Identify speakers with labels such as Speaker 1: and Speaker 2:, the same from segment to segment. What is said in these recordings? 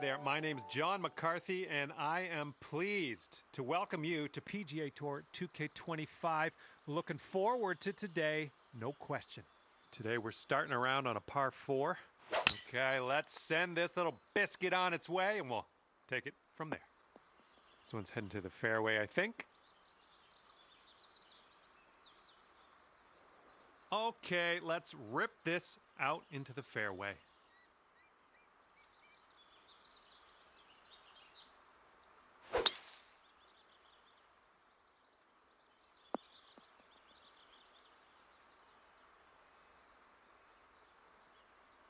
Speaker 1: Hi there, my name's John McCarthy, and I am pleased to welcome you to PGA Tour 2K25. Looking forward to today, no question. Today we're starting around on a par 4. Okay, let's send this little biscuit on its way, and we'll take it from there. This one's heading to the fairway, I think. Okay, let's rip this out into the fairway.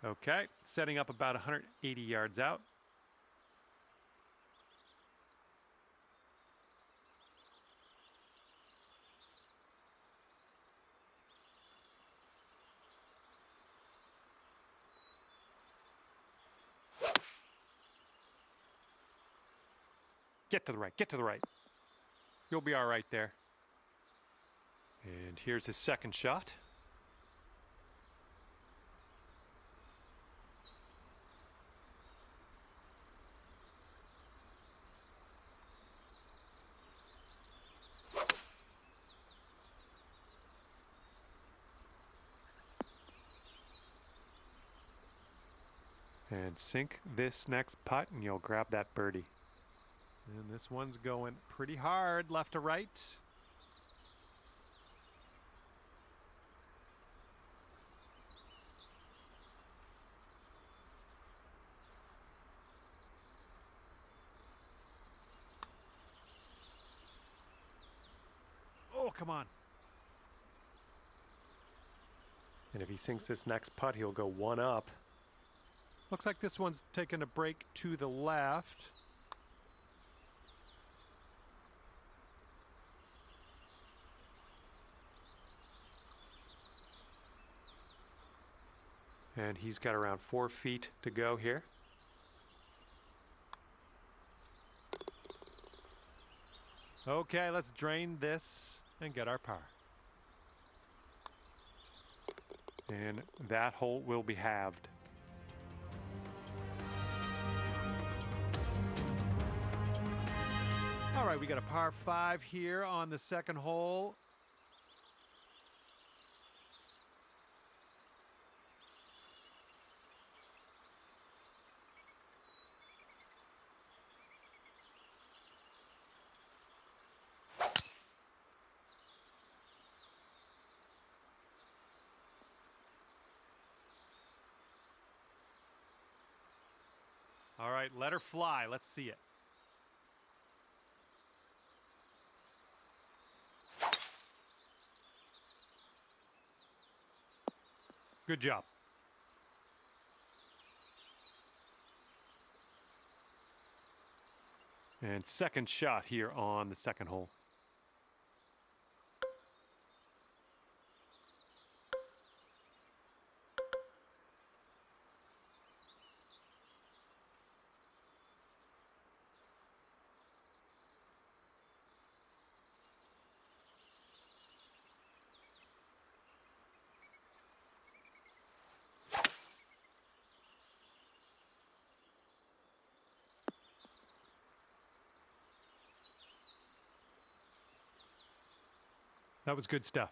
Speaker 1: Okay, setting up about 180 yards out. Get to the right, get to the right. You'll be all right there. And here's his second shot. And sink this next putt and you'll grab that birdie. And this one's going pretty hard left to right. Oh, come on. And if he sinks this next putt, he'll go one up. Looks like this one's taking a break to the left. And he's got around 4 feet to go here. Okay, let's drain this and get our par. And that hole will be halved. All right, we got a par 5 here on the second hole. All right, let her fly. Let's see it. Good job. And second shot here on the second hole. That was good stuff.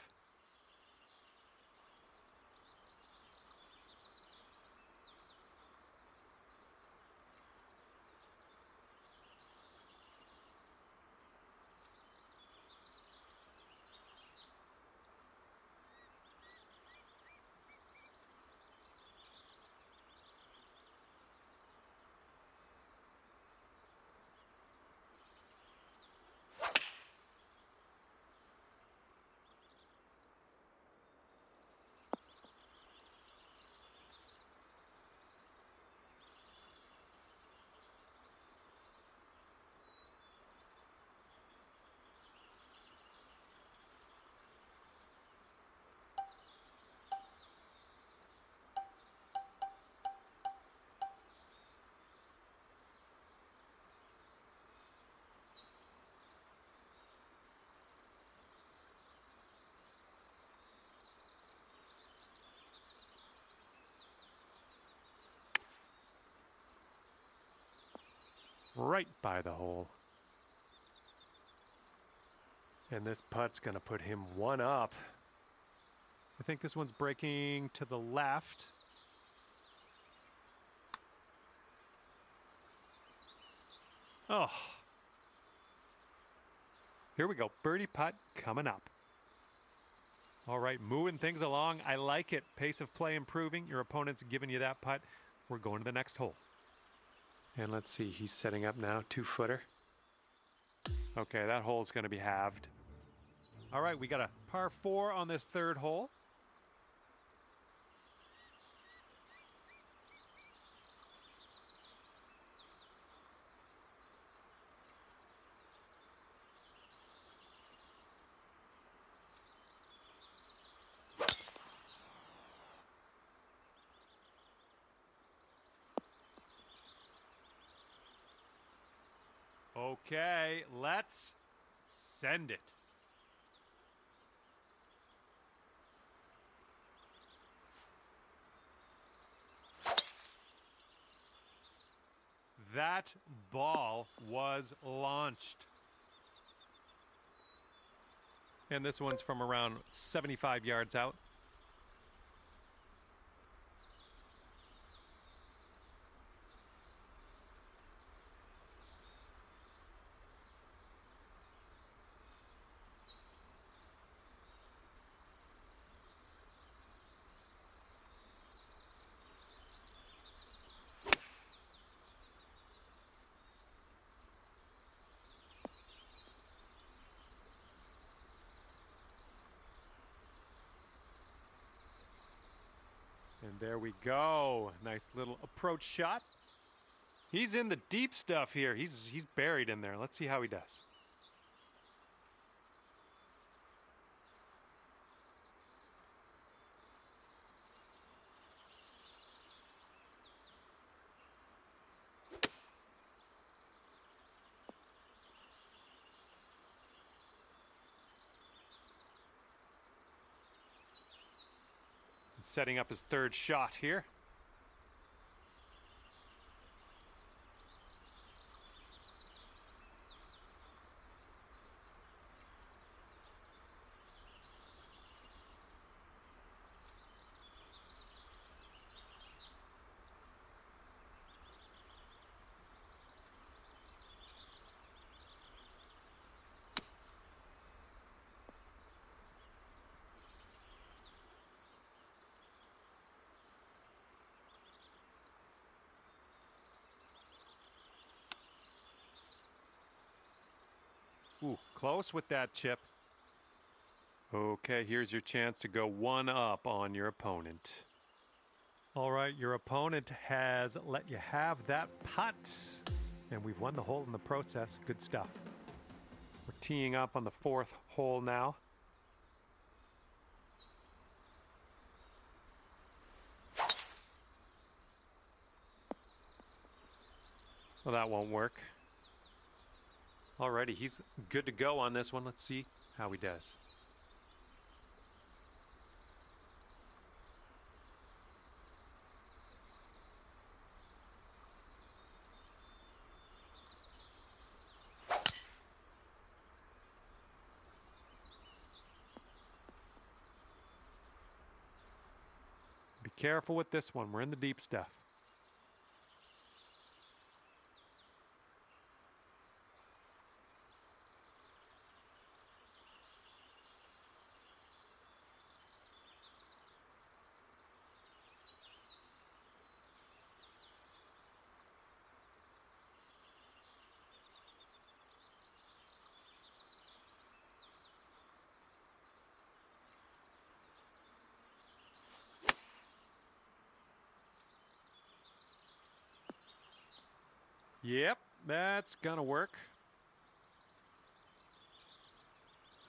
Speaker 1: right by the hole. And this putt's going to put him one up. I think this one's breaking to the left. Oh. Here we go. Birdie putt coming up. All right, moving things along. I like it. Pace of play improving. Your opponent's giving you that putt. We're going to the next hole. And let's see, he's setting up now, 2-footer. Okay, that hole's going to be halved. All right, we got a par 4 on this third hole. Okay, let's send it. That ball was launched. And this one's from around 75 yards out. And there we go. Nice little approach shot. He's in the deep stuff here. He's buried in there. Let's see how he does. Setting up his third shot here. Ooh, close with that chip. Okay, here's your chance to go one up on your opponent. All right, your opponent has let you have that putt. And we've won the hole in the process. Good stuff. We're teeing up on the fourth hole now. Well, that won't work. Alrighty, he's good to go on this one. Let's see how he does. Be careful with this one. We're in the deep stuff. Yep, that's gonna work.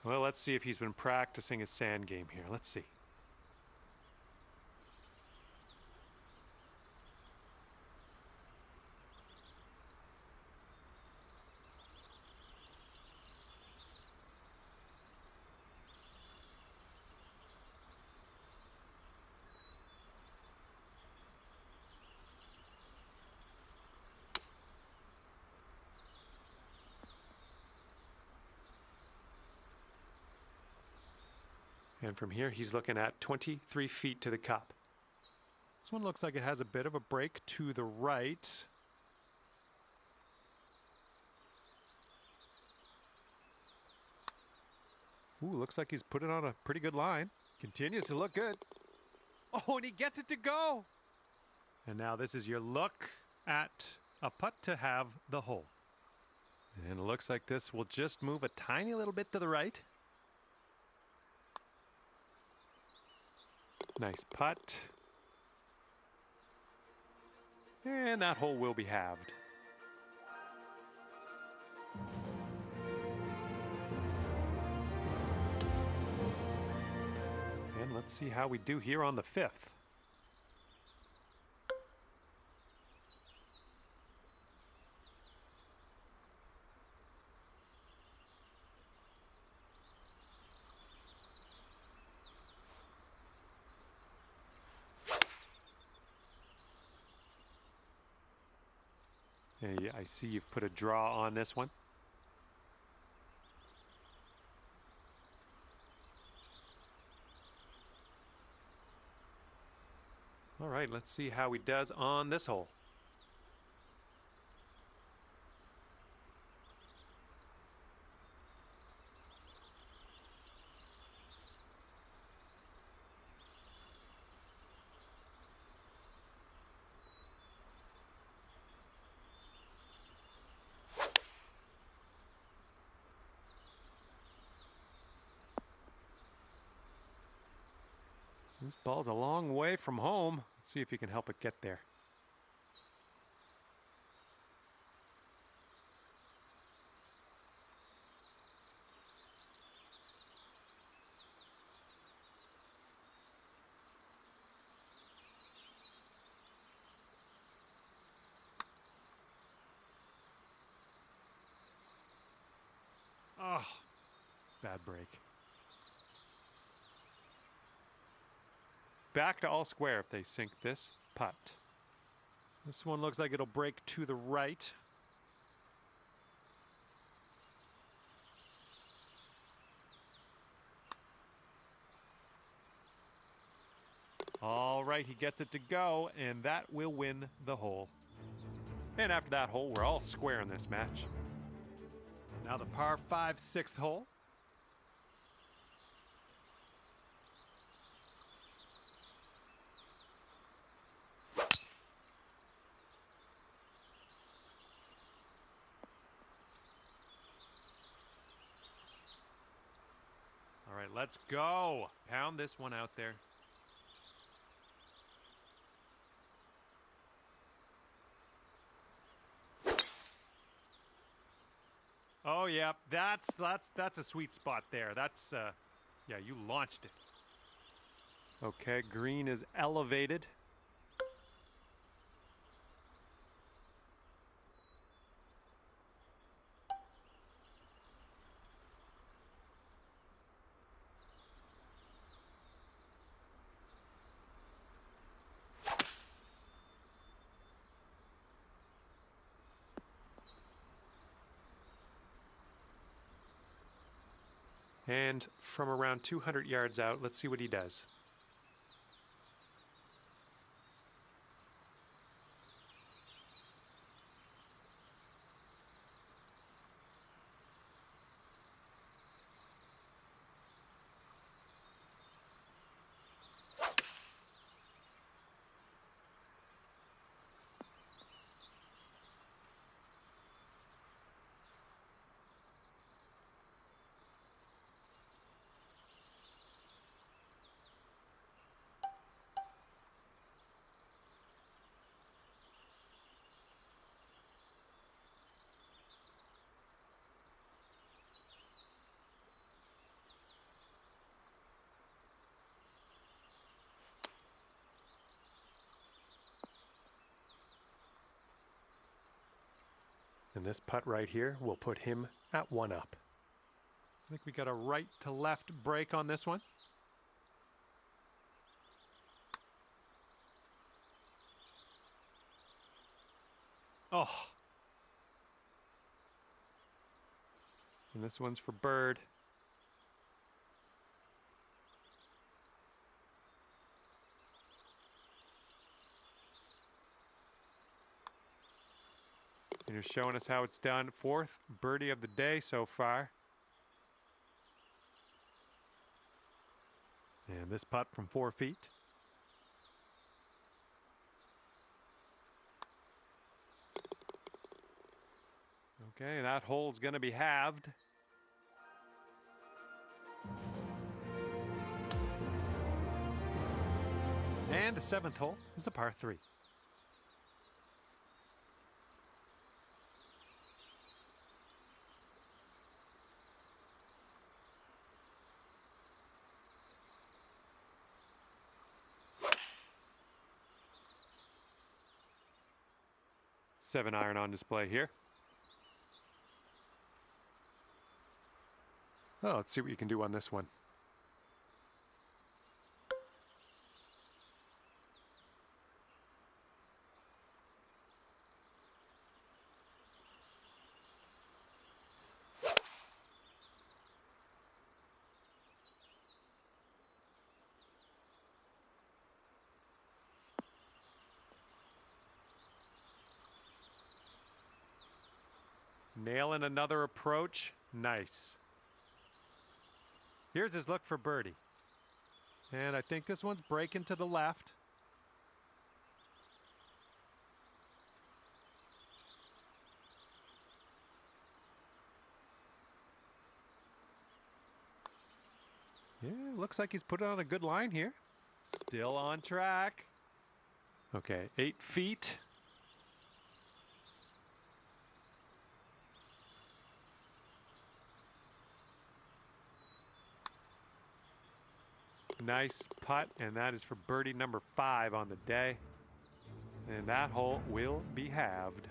Speaker 1: Well, let's see if he's been practicing his sand game here. Let's see. And from here, he's looking at 23 feet to the cup. This one looks like it has a bit of a break to the right. Ooh, looks like he's put it on a pretty good line. Continues to look good. Oh, and he gets it to go. And now this is your look at a putt to have the hole. And it looks like this will just move a tiny little bit to the right. Nice putt. And that hole will be halved. And let's see how we do here on the 5th. Hey, I see you've put a draw on this one. All right, let's see how he does on this hole. This ball's a long way from home. Let's see if he can help it get there. Oh, bad break. Back to all square if they sink this putt. This one looks like it'll break to the right. All right, he gets it to go, and that will win the hole. And after that hole, we're all square in this match. Now the par 5 6th hole. All right, let's go. Pound this one out there. Oh yeah, that's a sweet spot there. That's yeah, you launched it. Okay, green is elevated. And from around 200 yards out, let's see what he does. And this putt right here will put him at 1 up. I think we got a right to left break on this one. Oh. And this one's for bird. He's showing us how it's done. Fourth birdie of the day so far. And this putt from 4 feet. Okay, that hole's going to be halved. And the 7th hole is a par 3. Seven iron on display here. Oh, let's see what you can do on this one. Nailing another approach. Nice. Here's his look for birdie. And I think this one's breaking to the left. Yeah, looks like he's put on a good line here. Still on track. Okay, 8 feet. Nice putt, and that is for birdie number 5 on the day. And that hole will be halved.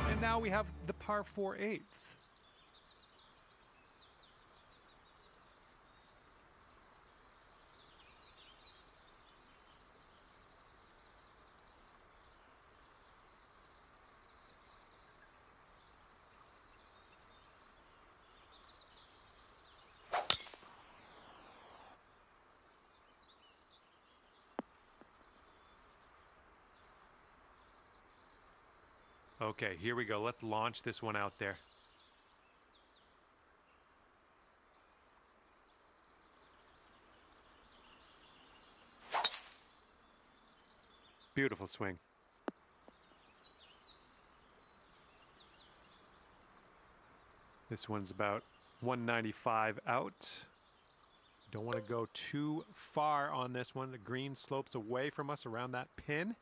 Speaker 1: And now we have the par 4/8. Okay, here we go. Let's launch this one out there. Beautiful swing. This one's about 195 out. Don't want to go too far on this one. The green slopes away from us around that pin.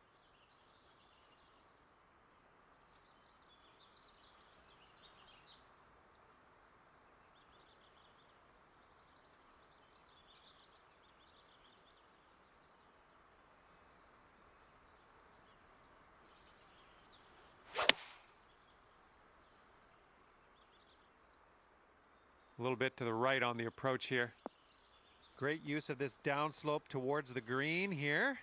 Speaker 1: A little bit to the right on the approach here. Great use of this downslope towards the green here.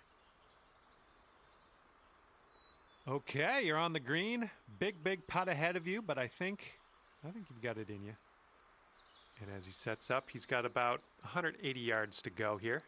Speaker 1: Okay, you're on the green. Big putt ahead of you, but I think you've got it in you. And as he sets up, he's got about 180 yards to go here.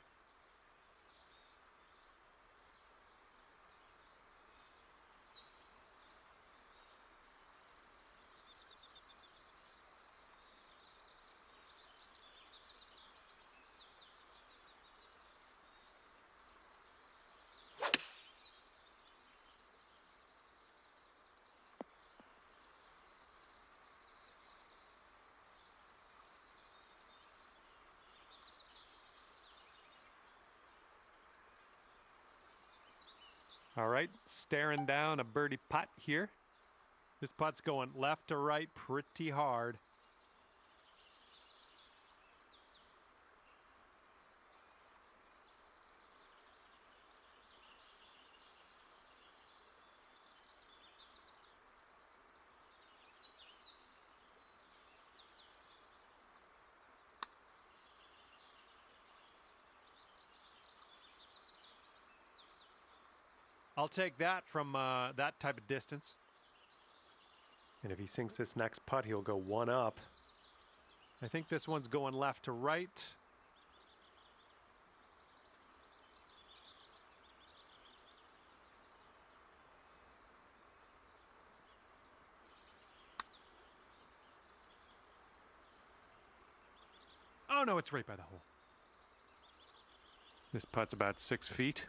Speaker 1: All right, staring down a birdie putt here. This putt's going left to right pretty hard. I'll take that from that type of distance. And if he sinks this next putt, he'll go one up. I think this one's going left to right. Oh no, it's right by the hole. This putt's about 6 feet.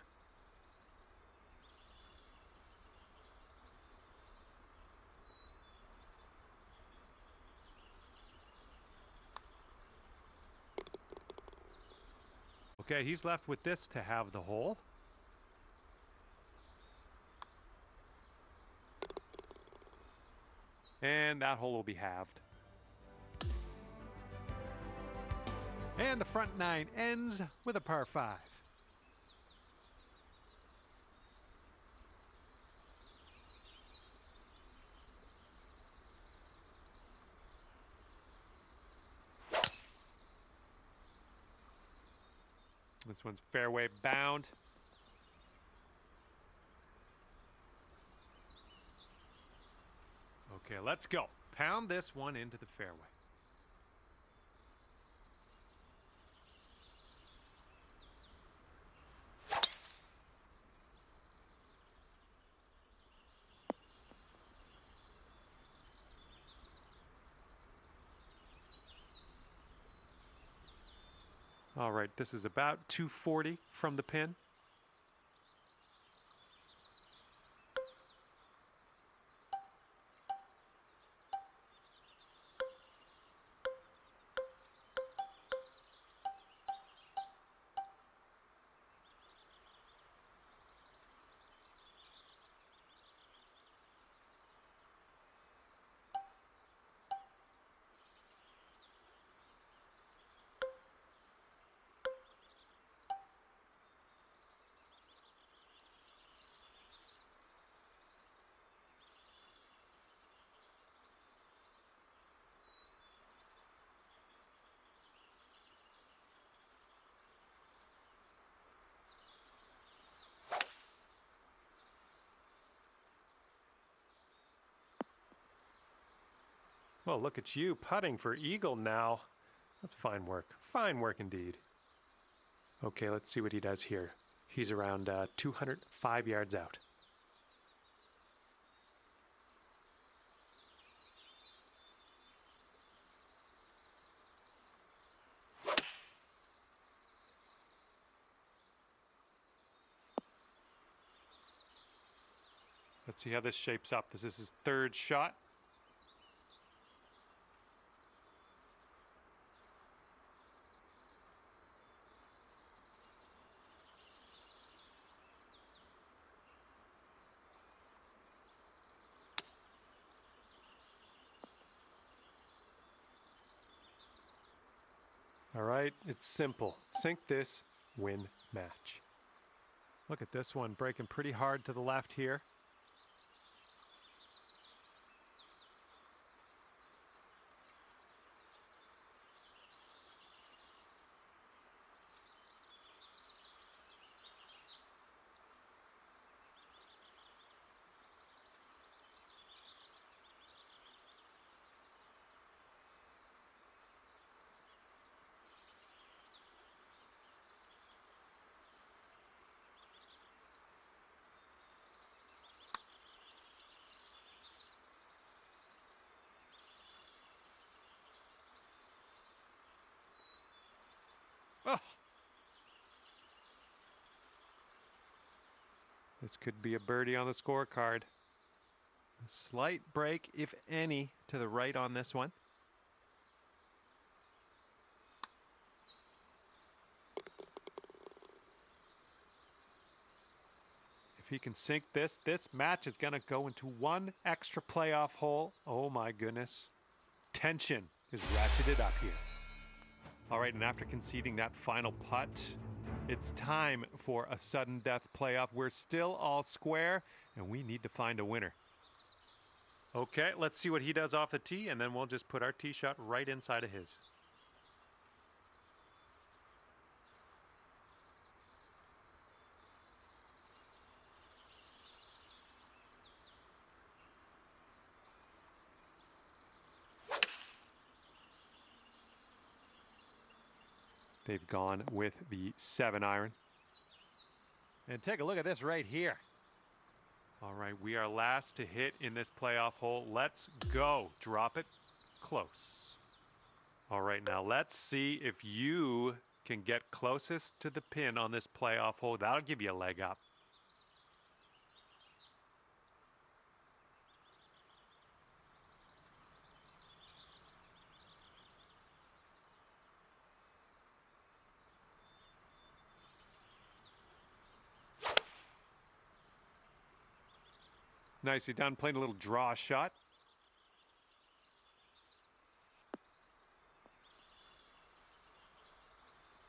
Speaker 1: Okay, he's left with this to have the hole. And that hole will be halved. And the front nine ends with a par 5. This one's fairway bound. Okay, let's go. Pound this one into the fairway. All right, this is about 240 from the pin. Well, look at you putting for eagle now. That's fine work. Fine work indeed. Okay, let's see what he does here. He's around 205 yards out. Let's see how this shapes up. This is his third shot. All right, it's simple. Sink this, win match. Look at this one breaking pretty hard to the left here. Oh! This could be a birdie on the scorecard. A slight break, if any, to the right on this one. If he can sink this, this match is going to go into one extra playoff hole. Oh my goodness. Tension is ratcheted up here. All right, and after conceding that final putt, it's time for a sudden death playoff. We're still all square, and we need to find a winner. Okay, let's see what he does off the tee, and then we'll just put our tee shot right inside of his. They've gone with the 7-iron. And take a look at this right here. All right, we are last to hit in this playoff hole. Let's go. Drop it close. All right, now let's see if you can get closest to the pin on this playoff hole. That'll give you a leg up. Nicely done, playing a little draw shot.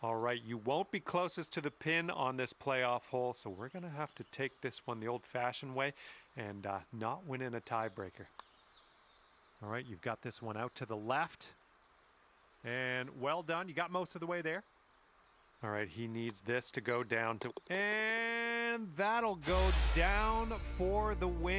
Speaker 1: All right, you won't be closest to the pin on this playoff hole, so we're going to have to take this one the old-fashioned way and not win in a tiebreaker. All right, you've got this one out to the left. And well done, you got most of the way there. All right, he needs this to go down to... And that'll go down for the win.